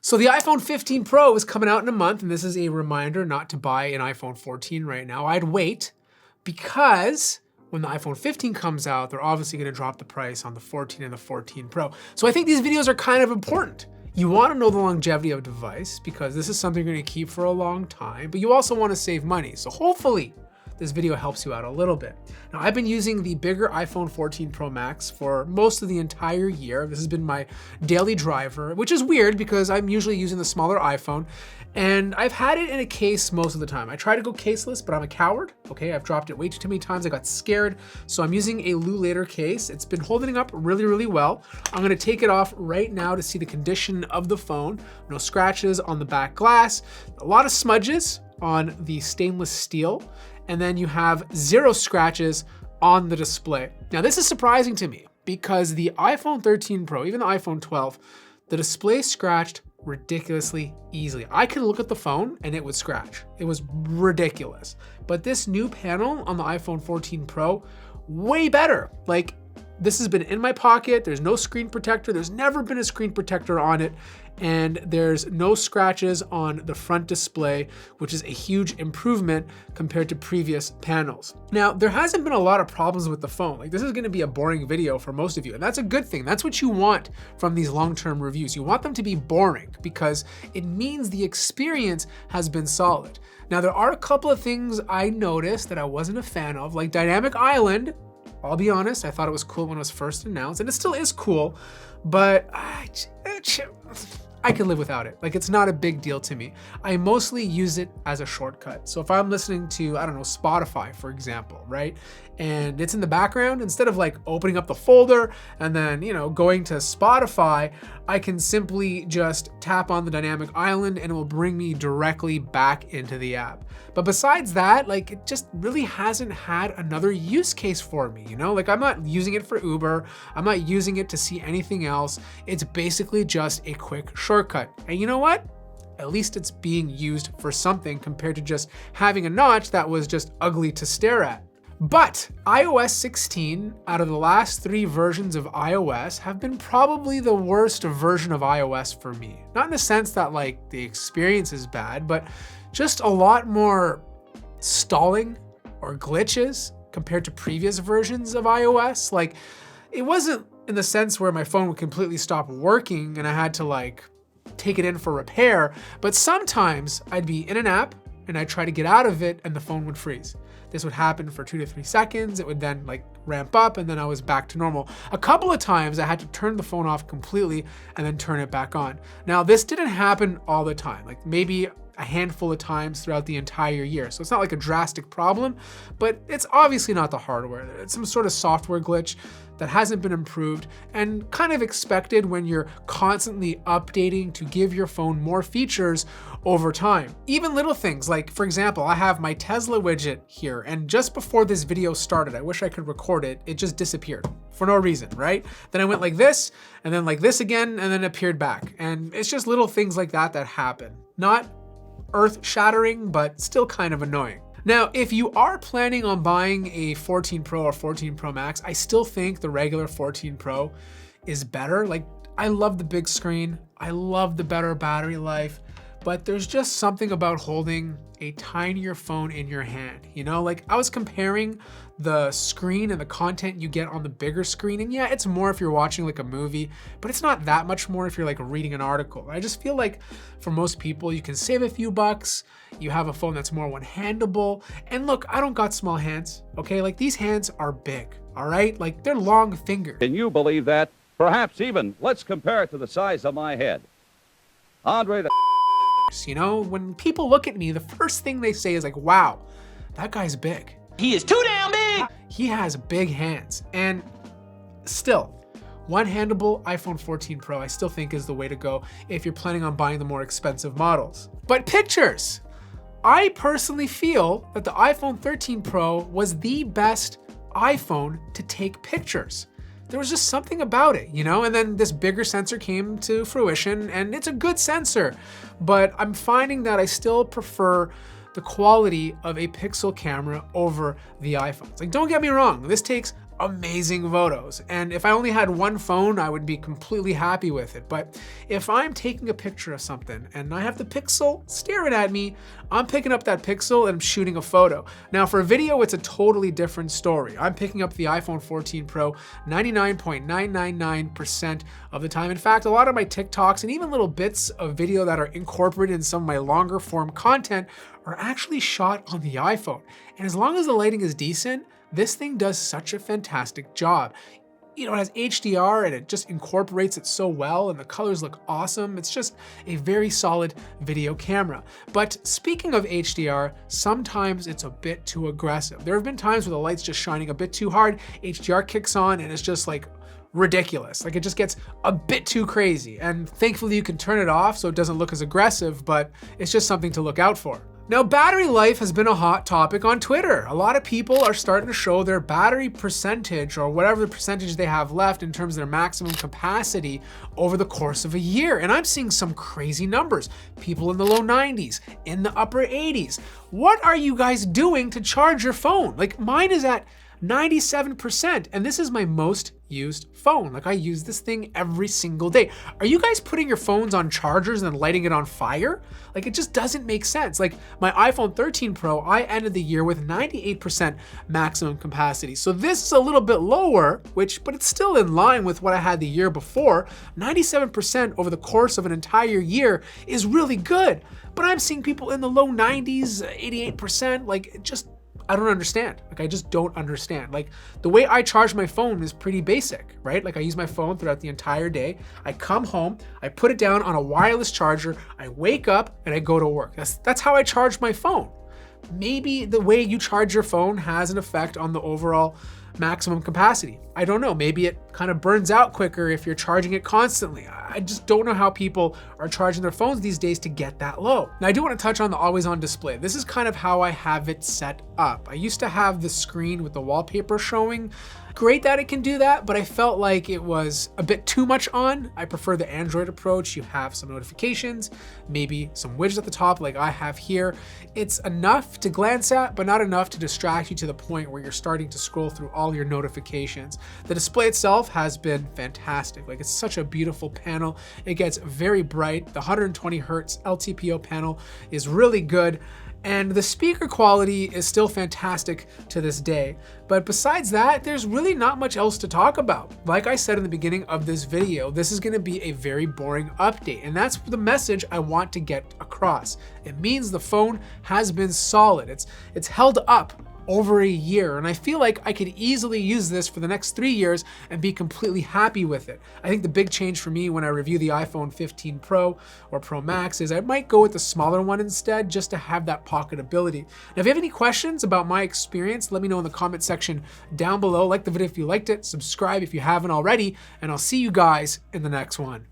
So the iPhone 15 Pro is coming out in a month, and this is a reminder not to buy an iPhone 14 right now. I'd wait because when the iPhone 15 comes out, they're obviously gonna drop the price on the 14 and the 14 Pro. So I think these videos are kind of important. You wanna know the longevity of a device because this is something you're gonna keep for a long time, but you also wanna save money. So hopefully this video helps you out a little bit. Now, I've been using the bigger iPhone 14 Pro Max for most of the entire year. This has been my daily driver, which is weird because I'm usually using the smaller iPhone, and I've had it in a case most of the time. I try to go caseless, but I'm a coward, okay? I've dropped it way too many times. I got scared, so I'm using a Lulator case. It's been holding up really, really well. I'm gonna take it off right now to see the condition of the phone. No scratches on the back glass, a lot of smudges on the stainless steel, and then you have 0 scratches on the display. Now this is surprising to me because the iPhone 13 Pro, even the iPhone 12, the display scratched ridiculously easily. I could look at the phone and it would scratch. It was ridiculous. But this new panel on the iPhone 14 Pro, way better. Like, this has been in my pocket, there's no screen protector, there's never been a screen protector on it, and there's no scratches on the front display, which is a huge improvement compared to previous panels. Now, there hasn't been a lot of problems with the phone. Like, this is gonna be a boring video for most of you, and that's a good thing. That's what you want from these long-term reviews. You want them to be boring because it means the experience has been solid. Now, there are a couple of things I noticed that I wasn't a fan of, like Dynamic Island. I'll be honest, I thought it was cool when it was first announced, and it still is cool, but I could live without it. Like, it's not a big deal to me. I mostly use it as a shortcut. So if I'm listening to, I don't know, Spotify, for example, right? And it's in the background, instead of like opening up the folder and then, you know, going to Spotify, I can simply just tap on the Dynamic Island and it will bring me directly back into the app. But besides that, like, it just really hasn't had another use case for me, you know? Like, I'm not using it for Uber. I'm not using it to see anything else. It's basically just a quick shortcut. And you know what? At least it's being used for something compared to just having a notch that was just ugly to stare at. But iOS 16, out of the last 3 versions of iOS, have been probably the worst version of iOS for me. Not in the sense that like the experience is bad, but just a lot more stalling or glitches compared to previous versions of iOS. Like, it wasn't in the sense where my phone would completely stop working and I had to like take it in for repair, but sometimes I'd be in an app and I'd try to get out of it and the phone would freeze. This would happen for 2 to 3 seconds. It would then like ramp up and then I was back to normal. A couple of times I had to turn the phone off completely and then turn it back on. Now, this didn't happen all the time, like maybe a handful of times throughout the entire year. So it's not like a drastic problem, but it's obviously not the hardware. It's some sort of software glitch that hasn't been improved and kind of expected when you're constantly updating to give your phone more features over time. Even little things like, for example, I have my Tesla widget here, and just before this video started, I wish I could record it, it just disappeared for no reason, right? Then I went like this, and then like this again, and then it appeared back. And it's just little things like that that happen. Not earth-shattering, but still kind of annoying. Now, if you are planning on buying a 14 Pro or 14 Pro Max, I still think the regular 14 Pro is better. Like, I love the big screen, I love the better battery life, but there's just something about holding a tinier phone in your hand, you know? Like, I was comparing the screen and the content you get on the bigger screen, and yeah, it's more if you're watching like a movie, but it's not that much more if you're like reading an article. I just feel like for most people, you can save a few bucks, you have a phone that's more one-handable, and look, I don't got small hands, okay? Like, these hands are big, all right? Like, they're long fingered. Can you believe that? Perhaps even, let's compare it to the size of my head. Andre the You know, when people look at me, the first thing they say is like, wow, that guy's big. He is too damn big! He has big hands. And still, one-handable iPhone 14 Pro I still think is the way to go if you're planning on buying the more expensive models. But pictures! I personally feel that the iPhone 13 Pro was the best iPhone to take pictures. There was just something about it, you know? And then this bigger sensor came to fruition, and it's a good sensor, but I'm finding that I still prefer the quality of a Pixel camera over the iPhones. Like, don't get me wrong, this takes amazing photos. And if I only had one phone, I would be completely happy with it. But if I'm taking a picture of something and I have the pixel staring at me, I'm picking up that pixel and I'm shooting a photo. Now for a video, it's a totally different story. I'm picking up the iPhone 14 Pro 99.999% of the time. In fact, a lot of my TikToks and even little bits of video that are incorporated in some of my longer form content are actually shot on the iPhone. And as long as the lighting is decent, this thing does such a fantastic job. You know, it has HDR and it just incorporates it so well and the colors look awesome. It's just a very solid video camera. But speaking of HDR, sometimes it's a bit too aggressive. There have been times where the light's just shining a bit too hard, HDR kicks on and it's just like ridiculous. Like it just gets a bit too crazy. And thankfully you can turn it off so it doesn't look as aggressive, but it's just something to look out for. Now, battery life has been a hot topic on Twitter. A lot of people are starting to show their battery percentage or whatever the percentage they have left in terms of their maximum capacity over the course of a year. And I'm seeing some crazy numbers. People in the low 90s, in the upper 80s. What are you guys doing to charge your phone? Like mine is at 97%, and this is my most used phone. Like I use this thing every single day. Are you guys putting your phones on chargers and then lighting it on fire? Like it just doesn't make sense. Like my iPhone 13 Pro, I ended the year with 98% maximum capacity. So this is a little bit lower, but it's still in line with what I had the year before. 97% over the course of an entire year is really good. But I'm seeing people in the low 90s, 88%, like it just, I don't understand. Like, I just don't understand. Like, the way I charge my phone is pretty basic, right? Like, I use my phone throughout the entire day. I come home, I put it down on a wireless charger, I wake up, and I go to work. That's how I charge my phone. Maybe the way you charge your phone has an effect on the overall maximum capacity. I don't know, maybe it kind of burns out quicker if you're charging it constantly. I just don't know how people are charging their phones these days to get that low. Now I do want to touch on the always on display. This is kind of how I have it set up. I used to have the screen with the wallpaper showing. Great that it can do that, but I felt like it was a bit too much on. I prefer the Android approach. You have some notifications, maybe some widgets at the top like I have here. It's enough to glance at, but not enough to distract you to the point where you're starting to scroll through all your notifications. The display itself has been fantastic. Like it's such a beautiful panel. It gets very bright. The 120 Hertz LTPO panel is really good. And the speaker quality is still fantastic to this day. But besides that, there's really not much else to talk about. Like I said in the beginning of this video, this is gonna be a very boring update. And that's the message I want to get across. It means the phone has been solid. It's held up over a year, and I feel like I could easily use this for the next 3 years and be completely happy with it. I think the big change for me when I review the iPhone 15 Pro or Pro Max is I might go with the smaller one instead, just to have that pocketability. Now, if you have any questions about my experience, let me know in the comment section down below. Like the video if you liked it, subscribe if you haven't already, and I'll see you guys in the next one.